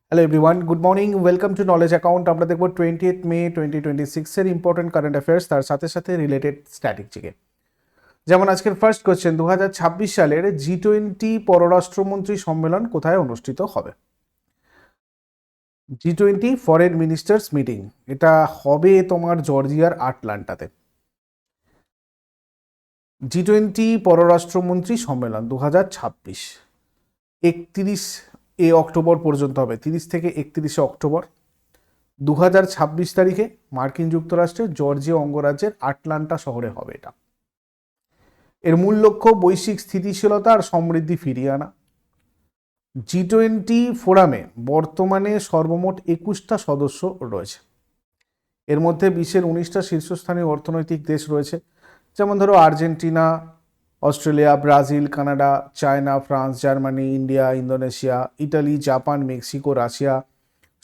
Hello everyone, good morning, welcome to knowledge account. আমরা দেখব 28 মে 2026-এর important current affairs, তার সাথে সাথে রিলেটেড স্ট্র্যাটেজিকে। যেমন আজকের ফার্স্ট কোয়েশ্চেন, 2026 সালের G20 পররাষ্ট্রমন্ত্রী সম্মেলন কোথায় অনুষ্ঠিত হবে? G20 ফরেন মিনিস্টার্স মিটিং, এটা হবে তোমার জর্জিয়ার আটলান্টাতে। G20 পররাষ্ট্রমন্ত্রী সম্মেলন 2026 31 অক্টোবর পর্যন্ত হবে, 30 থেকে 31 অক্টোবর 2026 তারিখে মার্কিন যুক্তরাষ্ট্রের জর্জিয়া অঙ্গরাজ্যের আটলান্টা শহরে হবে এটা। এর মূল লক্ষ্য বৈশ্বিক স্থিতিশীলতা আর সমৃদ্ধি ফিরিয়ে আনা। G20 ফোরামে বর্তমানে সর্বমোট 21টা সদস্য রয়েছে। এর মধ্যে বিশ্বের 19টা শীর্ষস্থানীয় অর্থনৈতিক দেশ রয়েছে, যেমন ধরো Argentina, Australia, Brazil, Canada, China, France, Germany, India, Indonesia, Italy, Japan, Mexico, Russia,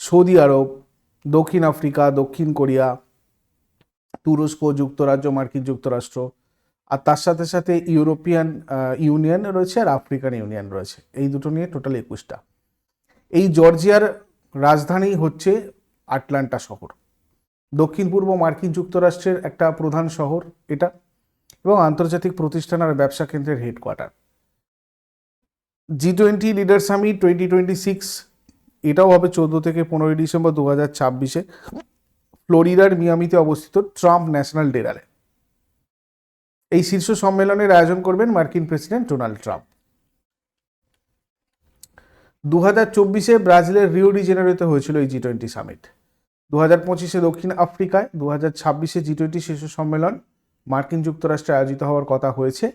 Saudi Arabia, দক্ষিণ আফ্রিকা, দক্ষিণ কোরিয়া, তুরস্ক, যুক্তরাজ্য, মার্কিন যুক্তরাষ্ট্র, আর তার সাথে সাথে ইউরোপিয়ান ইউনিয়ন রয়েছে আর আফ্রিকান ইউনিয়ন রয়েছে। এই দুটো নিয়ে টোটাল 21টা। এই জর্জিয়ার রাজধানী হচ্ছে আটলান্টা শহর, দক্ষিণ পূর্ব মার্কিন যুক্তরাষ্ট্রের একটা প্রধান শহর এটা, এবং আন্তর্জাতিক প্রতিষ্ঠান আর ব্যবসা কেন্দ্রের হেডকোয়ার্টার। G20 লিডার সামিট 2026 এটাও হবে 14 থেকে 15 ডিসেম্বর 2026-এ ফ্লোরিডার মিয়ামিতে অবস্থিত ট্রাম্প ন্যাশনাল ডেরালে। এই শীর্ষ সম্মেলনের আয়োজন করবেন মার্কিন প্রেসিডেন্ট ডোনাল্ড ট্রাম্প। 2024-এ ব্রাজিলের রিও ডি জেনেরোতে হয়েছিল এই G20 সামিট। 2025-এ দক্ষিণ আফ্রিকায়, 2026-এ G20 শীর্ষ সম্মেলন মার্কিন যুক্তরাষ্ট্রে আয়োজিত হওয়ার কথা হয়েছে।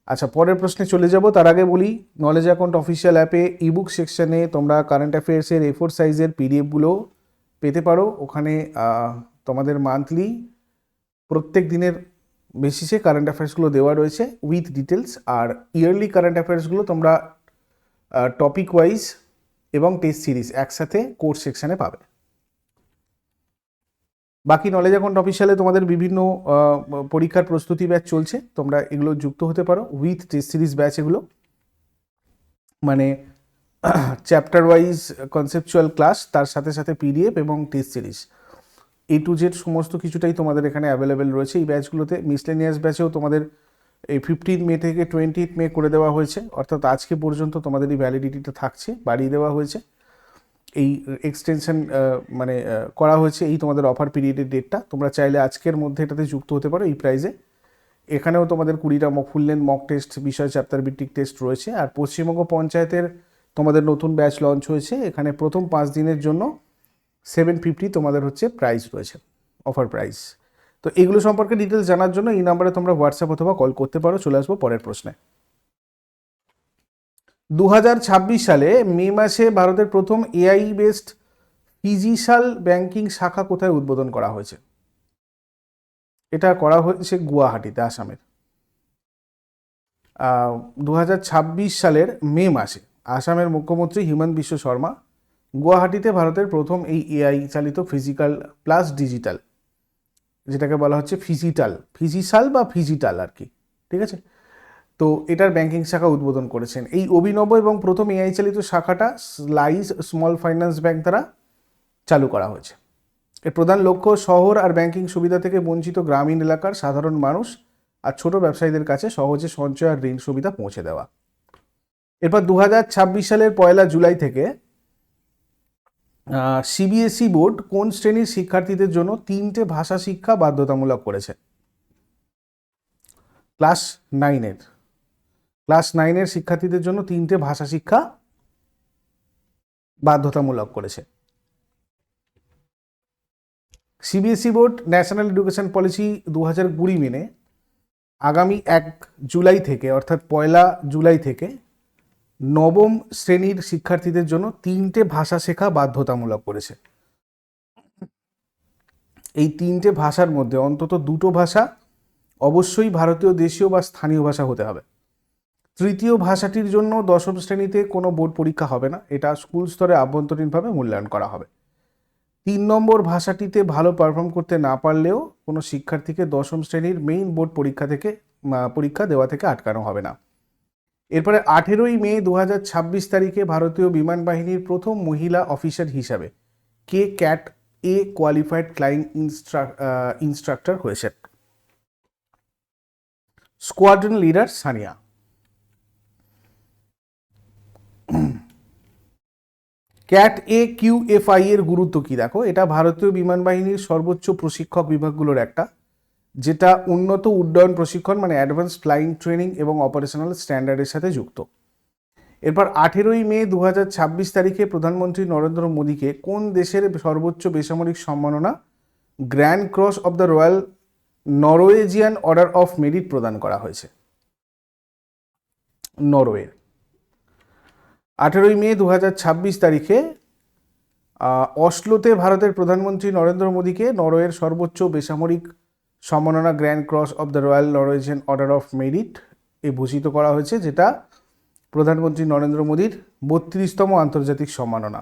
আচ্ছা, পরের প্রশ্নে চলে যাব। তার আগে বলি, নলেজ অ্যাকাউন্ট অফিসিয়াল অ্যাপে ইবুক সেকশনে তোমরা কারেন্ট অ্যাফেয়ার্সের A4 সাইজের পিডিএফগুলো পেতে পারো। ওখানে তোমাদের মান্থলি প্রত্যেক দিনের বেসিসে কারেন্ট অ্যাফেয়ার্সগুলো দেওয়া রয়েছে উইথ ডিটেলস, আর ইয়ারলি কারেন্ট অ্যাফেয়ার্সগুলো তোমরা টপিক ওয়াইজ এবং টেস্ট সিরিজ একসাথে কোর্স সেকশনে পাবে। বাকি নলেজ অ্যাকাউন্ট অফিসিয়ালে তোমাদের বিভিন্ন পরীক্ষার প্রস্তুতি ব্যাচ চলছে, তোমরা এগুলো যুক্ত হতে পারো উইথ টেস্ট সিরিজ ব্যাচ। এগুলো মানে চ্যাপ্টার ওয়াইজ কনসেপচুয়াল ক্লাস, তার সাথে সাথে পিডিএফ এবং test series A to Z সমস্ত কিছুটাই তোমাদের এখানে অ্যাভেলেবেল রয়েছে এই ব্যাচগুলোতে। মিসলেনিয়াস ব্যাচেও তোমাদের এই 15 মে থেকে 20 মে করে দেওয়া হয়েছে, অর্থাৎ আজকে পর্যন্ত তোমাদের এই ভ্যালিডিটিটা থাকছে, বাড়িয়ে দেওয়া হয়েছে। এই এক্সটেনশন করা হয়েছে এই তোমাদের অফার পিরিয়ডের ডেটটা। তোমরা চাইলে আজকের মধ্যে এটাতে যুক্ত হতে পারো এই প্রাইজে। এখানেও তোমাদের 20টা ফুল লেন্থ মক টেস্ট, বিষয় চ্যাপ্টার ভিত্তিক টেস্ট রয়েছে। আর পশ্চিমবঙ্গ পঞ্চায়েতের তোমাদের নতুন ব্যাচ লঞ্চ হয়েছে, এখানে প্রথম 5 দিনের জন্য 750 তোমাদের হচ্ছে প্রাইস রয়েছে, অফার প্রাইস। তো এগুলো সম্পর্কে ডিটেলস জানার জন্য এই নাম্বারে তোমরা হোয়াটসঅ্যাপ অথবা কল করতে পারো। চলে আসবো পরের প্রশ্নে। 2026 সালে মে মাসে ভারতের প্রথম এআই বেসড ফিজিক্যাল ব্যাংকিং শাখা কোথায় উদ্বোধন করা হয়েছে? এটা করা হয়েছে গুয়াহাটিতে, আসামের। 2026 সালের মে মাসে আসামের মুখ্যমন্ত্রী হিমন্ত বিশ্ব শর্মা গুয়াহাটিতে ভারতের প্রথম এই এআই চালিত ফিজিক্যাল প্লাস ডিজিটাল, যেটাকে বলা হচ্ছে ফিজিক্যাল বা ফিজিটাল আর কি, ঠিক আছে? তো এটার ব্যাংকিং শাখা উদ্বোধন করেছেন। এই অভিনব এবং প্রথম এআই চালিত শাখাটা স্লাইস স্মল ফাইন্যান্স ব্যাংক দ্বারা চালু করা হয়েছে। এর প্রধান লক্ষ্য শহর আর ব্যাংকিং সুবিধা থেকে বঞ্চিত গ্রামীণ এলাকার সাধারণ মানুষ আর ছোট ব্যবসায়ীদের কাছে সহজে সঞ্চয় আর ঋণ সুবিধা পৌঁছে দেওয়া। এরপর 2026 সালের 1 জুলাই থেকে সিবিএসই বোর্ড কোন শ্রেণীর শিক্ষার্থীদের জন্য 3টে ভাষা শিক্ষা বাধ্যতামূলক করেছে? ক্লাস 9-এর শিক্ষার্থীদের জন্য 3টে ভাষা শিক্ষা বাধ্যতামূলক করেছে। CBSE board national education policy 2020 মেনে আগামী 1 জুলাই থেকে, অর্থাৎ 1 জুলাই থেকে নবম শ্রেণীর শিক্ষার্থীদের জন্য 3টে ভাষা শেখা বাধ্যতামূলক করেছে। এই 3টে ভাষার মধ্যে অন্তত 2টো ভাষা অবশ্যই ভারতীয় দেশীয় বা স্থানীয় ভাষা হতে হবে। তৃতীয় ভাষাটির জন্য 10ম শ্রেণীতে কোনো বোর্ড পরীক্ষা হবে না, এটা স্কুল স্তরে আভ্যন্তরীণভাবে মূল্যায়ন করা হবে। 3 নম্বর ভাষাটিতে ভালো পারফর্ম করতে না পারলেও কোনো শিক্ষার্থীকে 10ম শ্রেণীর মেইন বোর্ড পরীক্ষা দেওয়া থেকে আটকানো হবে না। এরপরে 18ই মে 2026 তারিখে ভারতীয় বিমান বাহিনীর প্রথম মহিলা অফিসার হিসাবে কে cat A qualified flying instructor হয়েছেন? Squadron leader Sania. Cat A QFI এর গুরুত্ব কি দেখো, এটা ভারতীয় বিমান বাহিনীর সর্বোচ্চ প্রশিক্ষক বিভাগগুলোর একটা, যেটা উন্নত উড্ডয়ন প্রশিক্ষণ মানে অ্যাডভান্স ফ্লাইং ট্রেনিং এবং অপারেশনাল স্ট্যান্ডার্ডের সাথে যুক্ত। এরপর 18ই মে 2026 তারিখে প্রধানমন্ত্রী নরেন্দ্র মোদীকে কোন দেশের সর্বোচ্চ বেসামরিক সম্মাননা grand cross of the royal Norwegian order of merit প্রদান করা হয়েছে? নরওয়ের। 18ই মে 2026 তারিখে অসলোতে ভারতের প্রধানমন্ত্রী নরেন্দ্র মোদীকে নরওয়ের সর্বোচ্চ বেসামরিক সম্মাননা grand cross of the royal Norwegian order of merit এ ভূষিত করা হয়েছে, যেটা প্রধানমন্ত্রী নরেন্দ্র মোদীর 32তম আন্তর্জাতিক সম্মাননা।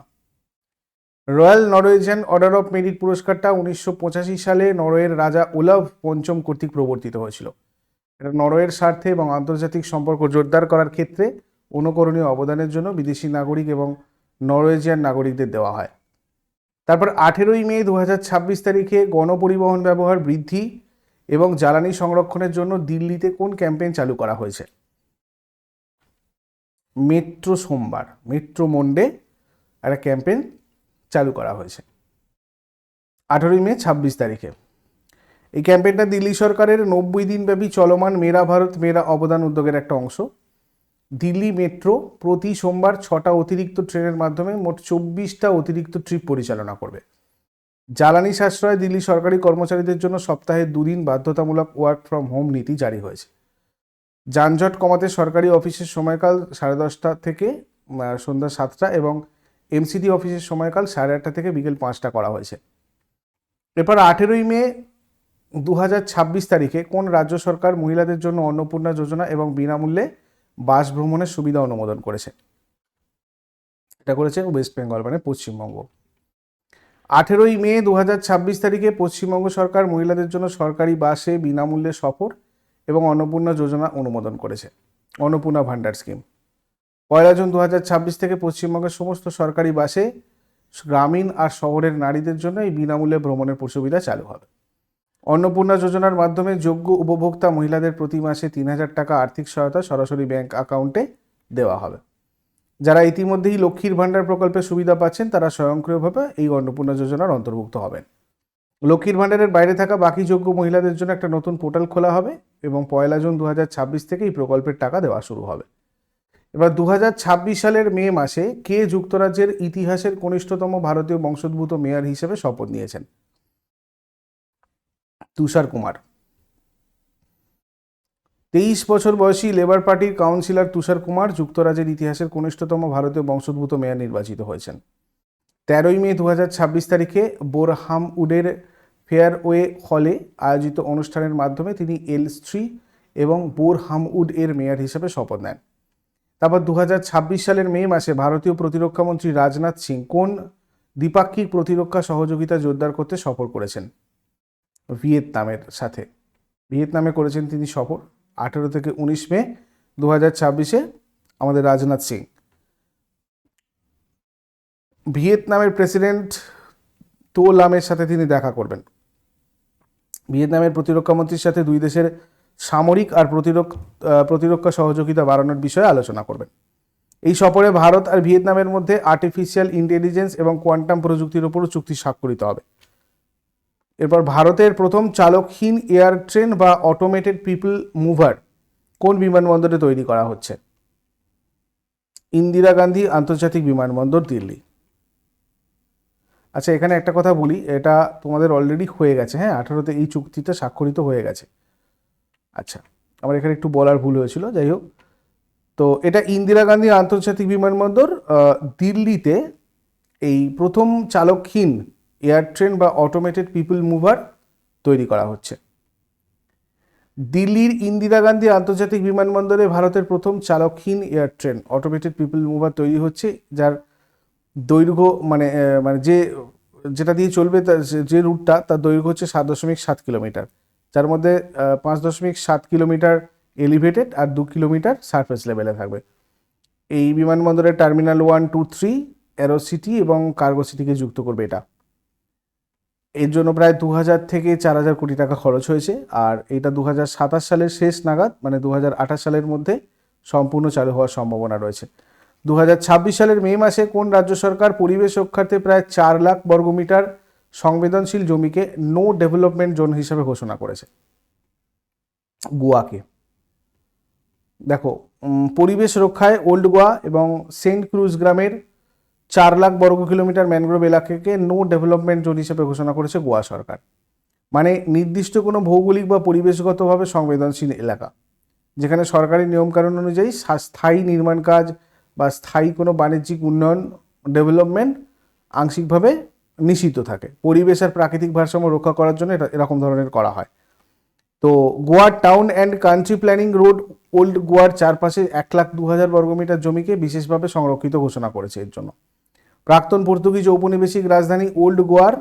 Royal Norwegian order of merit পুরস্কারটা 1985 সালে নরওয়ের রাজা ওলাভ পঞ্চম কর্তৃক প্রবর্তিত হয়েছিল। এটা নরওয়ের স্বার্থে এবং আন্তর্জাতিক সম্পর্ক জোরদার করার ক্ষেত্রে অনুকরণীয় অবদানের জন্য বিদেশি নাগরিক এবং নরওয়েজিয়ান নাগরিকদের দেওয়া হয়। তারপর 18ই মে 2026 তারিখে গণপরিবহন ব্যবহার বৃদ্ধি এবং জ্বালানি সংরক্ষণের জন্য দিল্লিতে কোন ক্যাম্পেইন চালু করা হয়েছে? মেট্রো সোমবার, মেট্রো মন্ডে একটা ক্যাম্পেইন চালু করা হয়েছে 18ই মে 26 তারিখে। এই ক্যাম্পেইনটা দিল্লি সরকারের 90 দিনব্যাপী চলমান মেরা ভারত মেরা অবদান উদ্যোগের একটা অংশ। দিল্লি মেট্রো প্রতি সোমবার 6টা অতিরিক্ত ট্রেনের মাধ্যমে মোট 24টা অতিরিক্ত ট্রিপ পরিচালনা করবে। জ্বালানি সাশ্রয় দিল্লি সরকারি কর্মচারীদের জন্য সপ্তাহে 2 দিন বাধ্যতামূলক ওয়ার্ক ফ্রম হোম নীতি জারি হয়েছে। যানজট কমাতে সরকারি অফিসের সময়কাল 10:30 থেকে সন্ধ্যা 7টা এবং এমসিডি অফিসের সময়কাল 8:30 থেকে বিকেল 5টা করা হয়েছে। এরপর 18ই মে 2026 তারিখে কোন রাজ্য সরকার মহিলাদের জন্য অন্নপূর্ণা যোজনা এবং বিনামূল্যে বাস ভ্রমণের সুবিধা অনুমোদন করেছে? এটা করেছে ওয়েস্ট বেঙ্গল মানে পশ্চিমবঙ্গ। 18ই মে 2026 তারিখে পশ্চিমবঙ্গ সরকার মহিলাদের জন্য সরকারি বাসে বিনামূল্যে সফর এবং অন্নপূর্ণা যোজনা অনুমোদন করেছে, অন্নপূর্ণা ভান্ডার স্কিম। 1 জুন 2026 থেকে পশ্চিমবঙ্গের সমস্ত সরকারি বাসে গ্রামীণ আর শহরের নারীদের জন্য এই বিনামূল্যে ভ্রমণের সুবিধা চালু হবে। অন্নপূর্ণা যোজনার মাধ্যমে যোগ্য উপভোক্তা মহিলাদের প্রতি মাসে 3000 টাকা আর্থিক সহায়তা সরাসরি ব্যাংক অ্যাকাউন্টে দেওয়া হবে। যারা ইতিমধ্যেই লক্ষ্মীর ভাণ্ডার প্রকল্পের সুবিধা পাচ্ছেন তারা স্বয়ংক্রিয়ভাবে এই অন্নপূর্ণা যোজনার অন্তর্ভুক্ত হবেন। লক্ষ্মীর ভাণ্ডারের বাইরে থাকা বাকি যোগ্য মহিলাদের জন্য একটা নতুন পোর্টাল খোলা হবে এবং 1 জুন 2026 থেকে এই প্রকল্পের টাকা দেওয়া শুরু হবে। এবার 2026 সালের মে মাসে কে যুক্তরাজ্যের ইতিহাসের কনিষ্ঠতম ভারতীয় বংশোদ্ভূত মেয়র হিসেবে শপথ নিয়েছেন? তুষার কুমার। 23 বছর বয়সী লেবার পার্টির কাউন্সিলর তুষার কুমার যুক্তরাজ্যের ইতিহাসের কনিষ্ঠতম ভারতীয় বংশোদ্ভূত মেয়র নির্বাচিত হয়েছেন। 13ই মে 2026 তারিখে বোরহামউডের ফেয়ারওয়ে হলে আয়োজিত অনুষ্ঠানের মাধ্যমে তিনি এলস্ট্রি এবং বোরহামউড এর মেয়র হিসেবে শপথ নেন। তারপর 2026 সালের মে মাসে ভারতীয় প্রতিরক্ষা মন্ত্রী রাজনাথ সিং কোন দ্বিপাক্ষিক প্রতিরক্ষা সহযোগিতা জোরদার করতে সফর করেছেন? ভিয়েতনামের সাথে। ভিয়েতনামে করেছেন তিনি সফর 18 থেকে 19 মে 2026-এ আমাদের রাজনাথ সিং। ভিয়েতনামের প্রেসিডেন্ট তো লামের সাথে তিনি দেখা করবেন। ভিয়েতনামের প্রতিরক্ষা মন্ত্রীর সাথে দুই দেশের সামরিক আর প্রতিরক্ষা সহযোগিতা বাড়ানোর বিষয়ে আলোচনা করবেন। এই সফরে ভারত আর ভিয়েতনামের মধ্যে আর্টিফিশিয়াল ইন্টেলিজেন্স এবং কোয়ান্টাম প্রযুক্তির উপরও চুক্তি স্বাক্ষরিত হবে। এরপর ভারতের প্রথম চালকহীন এয়ার ট্রেন বা অটোমেটেড পিপল মুভার কোন বিমানবন্দরে তৈরি করা হচ্ছে? ইন্দিরা গান্ধী আন্তর্জাতিক বিমানবন্দর, দিল্লি। আচ্ছা, এখানে একটা কথা বলি, এটা তোমাদের অলরেডি হয়ে গেছে, হ্যাঁ, 18তে এই চুক্তিটা স্বাক্ষরিত হয়ে গেছে। আচ্ছা, আমার এখানে একটু বলার ভুল হয়েছিল, যাই হোক। তো এটা ইন্দিরা গান্ধী আন্তর্জাতিক বিমানবন্দর, দিল্লিতে এই প্রথম চালকহীন এয়ার ট্রেন বা অটোমেটেড পিপল মুভার তৈরি করা হচ্ছে। দিল্লির ইন্দিরা গান্ধী আন্তর্জাতিক বিমানবন্দরে ভারতের প্রথম চালকহীন air train automated people mover তৈরি হচ্ছে, যার দৈর্ঘ্য মানে যেটা দিয়ে চলবে যে রুটটা তার দৈর্ঘ্য হচ্ছে 7.7 কিলোমিটার, যার মধ্যে 5.7 কিলোমিটার এলিভেটেড, আর 2 কিলোমিটার সারফেস লেভেলে থাকবে। এই বিমানবন্দরের টার্মিনাল 1, 2, 3 অ্যারো সিটি এবং কার্গো সিটিকে যুক্ত করবে এটা। এর জন্য প্রায় 2000 থেকে 4000 কোটি টাকা খরচ হয়েছে, আর এটা 2027 সালের শেষ নাগাদ মানে 2028 সালের মধ্যে সম্পূর্ণ চালু হওয়ার সম্ভাবনা রয়েছে। 2026 সালের মে মাসে কোন রাজ্য সরকার পরিবেশ রক্ষার্থে প্রায় 4 লাখ বর্গমিটার সংবেদনশীল জমিকে নো ডেভেলপমেন্ট জোন হিসেবে ঘোষণা করেছে? গোয়াকে। দেখো, পরিবেশ রক্ষায় ওল্ড গোয়া এবং সেন্ট ক্রুজ গ্রামের 4 লাখ বর্গ কিলোমিটার ম্যানগ্রোভ এলাকাকে নো ডেভেলপমেন্ট জোন হিসেবে ঘোষণা করেছে গোয়া সরকার। মানে নির্দিষ্ট কোনো ভৌগোলিক বা পরিবেশগতভাবে সংবেদনশীল এলাকা, যেখানে সরকারি নিয়মকানুন অনুযায়ী স্থায়ী নির্মাণ কাজ বা স্থায়ী কোনো বাণিজ্যিক উন্নয়ন ডেভেলপমেন্ট আংশিকভাবে নিষিদ্ধ থাকে। পরিবেশ আর প্রাকৃতিক ভারসাম্য রক্ষা করার জন্য এটা এরকম ধরনের করা হয়। তো Goa town and country planning road old গোয়ার চারপাশে 1,02,000 বর্গমিটার জমিকে বিশেষভাবে সংরক্ষিত ঘোষণা করেছে। এর জন্য প্রাক্তন পর্তুগিজ ঔপনিবেশিক রাজধানী ওল্ড গোয়ার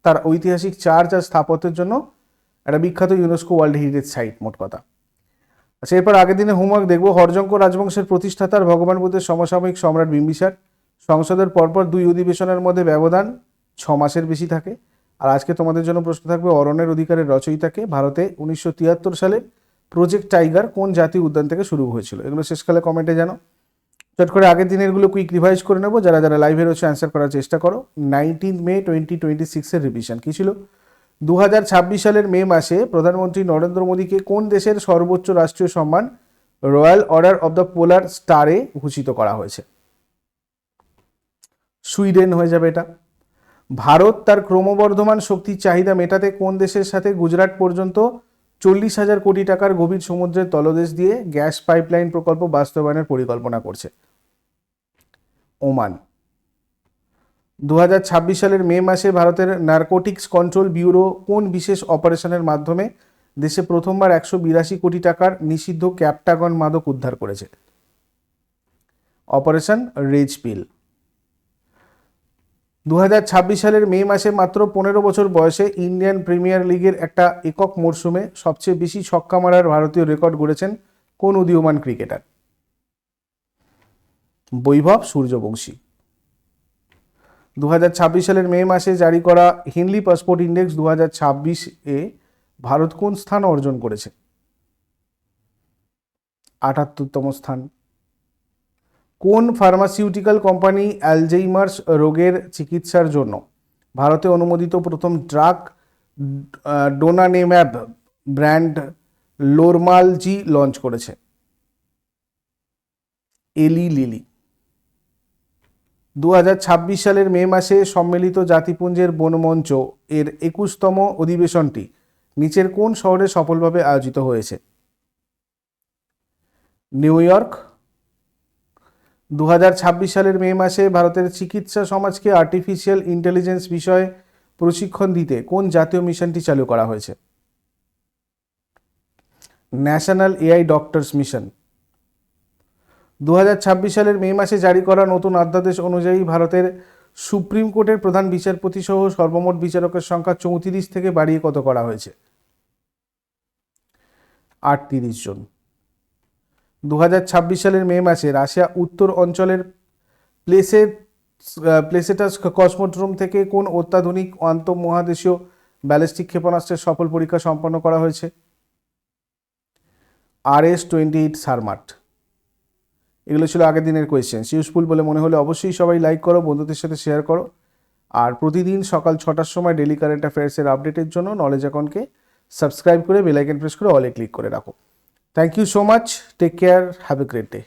তার ঐতিহাসিক চার্চ আর স্থাপত্যের জন্য একটা বিখ্যাত ইউনেস্কো ওয়ার্ল্ড হেরিটেজ সাইট, মোট কথা। আচ্ছা, এরপর আগের দিনে হোমওয়ার্ক দেখবো। হরজঙ্ক রাজবংশের প্রতিষ্ঠাতার ভগবান বুদ্ধের সমসাময়িক সম্রাট বিম্বিসার। সংসদের পরপর 2 অধিবেশনের মধ্যে ব্যবধান 6 মাসের বেশি থাকে। আর আজকে তোমাদের জন্য প্রশ্ন থাকবে, অরণ্যের অধিকারের রচয়িতাকে? ভারতে 1973 সালে প্রজেক্ট টাইগার কোন জাতীয় উদ্যান থেকে শুরু হয়েছিল? এগুলো শেষকালে কমেন্টে জানো। চট করে আগের দিনেরগুলো কুইক রিভাইজ করে নেবো। যারা যারা লাইভে রয়েছে অ্যান্সার করার চেষ্টা করো। 19 মে 2026 রিভিশন কী ছিল? 2026 সালের মে মাসে প্রধানমন্ত্রী নরেন্দ্র মোদীকে কোন দেশের সর্বোচ্চ রাষ্ট্রীয় সম্মান royal order of the polar স্টারে ভূষিত করা হয়েছে? সুইডেন হয়ে যাবে এটা। ভারত তার ক্রমবর্ধমান শক্তির চাহিদা মেটাতে কোন দেশের সাথে গুজরাট পর্যন্ত 40,000 কোটি টাকার গভীর সমুদ্রের তলদেশ দিয়ে গ্যাস পাইপলাইন প্রকল্প বাস্তবায়নের পরিকল্পনা করছে? ওমান। 2026 সালের মে মাসে ভারতের নারকোটিক্স কন্ট্রোল ব্যুরো কোন বিশেষ অপারেশনের মাধ্যমে দেশে প্রথমবার 182 কোটি টাকার নিষিদ্ধ ক্যাপটাগন মাদক উদ্ধার করেছে? অপারেশন রেজ পিল। 2026 সালের মে মাসে মাত্র 15 বছর বয়সে ইন্ডিয়ান প্রিমিয়ার লিগের একটা একক মরশুমে সবচেয়ে বেশি ছক্কা মারার ভারতীয় রেকর্ড গড়েছেন কোন উদীয়মান ক্রিকেটার? বৈভব সূর্যবংশী। 2026 সালের মে মাসে জারি করা হেনলি পাসপোর্ট ইন্ডেক্স 2026-এ ভারত কোন স্থান অর্জন করেছে? 78তম স্থান। কোন ফার্মাসিউটিক্যাল কোম্পানি অ্যালঝেইমার্স রোগের চিকিৎসার জন্য ভারতে অনুমোদিত প্রথম ড্রাগ ডোনানেম্যাব ব্র্যান্ড লোরমালজি লঞ্চ করেছে? এলি লিলি। 2026 সালের মে মাসে সম্মিলিত জাতিপুঞ্জের বনমঞ্চ এর 21তম অধিবেশনটি নিচের কোন শহরে সফলভাবে আয়োজিত হয়েছে? New York. 2026 সালের মে মাসে ভারতের চিকিৎসা সমাজকে আর্টিফিশিয়াল ইন্টেলিজেন্স বিষয়ে প্রশিক্ষণ দিতে কোন জাতীয় মিশনটি চালু করা হয়েছে? National AI doctors mission. 2026 সালের মে মাসে জারি করা নতুন অধ্যাদেশ অনুযায়ী ভারতের সুপ্রিম কোর্টের প্রধান বিচারপতি সহ সর্বমোট বিচারকের সংখ্যা 34 থেকে বাড়িয়ে কত করা হয়েছে? 38 জন। 2026 সালের মে মাসে রাশিয়া উত্তর অঞ্চলের প্লেসেটাস কসমোড্রোম থেকে কোন অত্যাধুনিক আন্তঃমহাদেশীয় ব্যালিস্টিক ক্ষেপণাস্ত্রের সফল পরীক্ষা সম্পন্ন করা হয়েছে? RS-28 Sarmat. এগুলো ছিল আগের দিনের কোয়েশ্চেন। ইউজফুল বলে মনে হলে অবশ্যই সবাই লাইক করো, বন্ধুদের সাথে শেয়ার করো। আর প্রতিদিন সকাল 6টার সময় ডেলি কারেন্ট অ্যাফেয়ার্সের আপডেটের জন্য নলেজ অ্যাকাউন্টকে সাবস্ক্রাইব করে বেল আইকন প্রেস করে অলে ক্লিক করে রাখো। Thank you so much, take care, have a great day.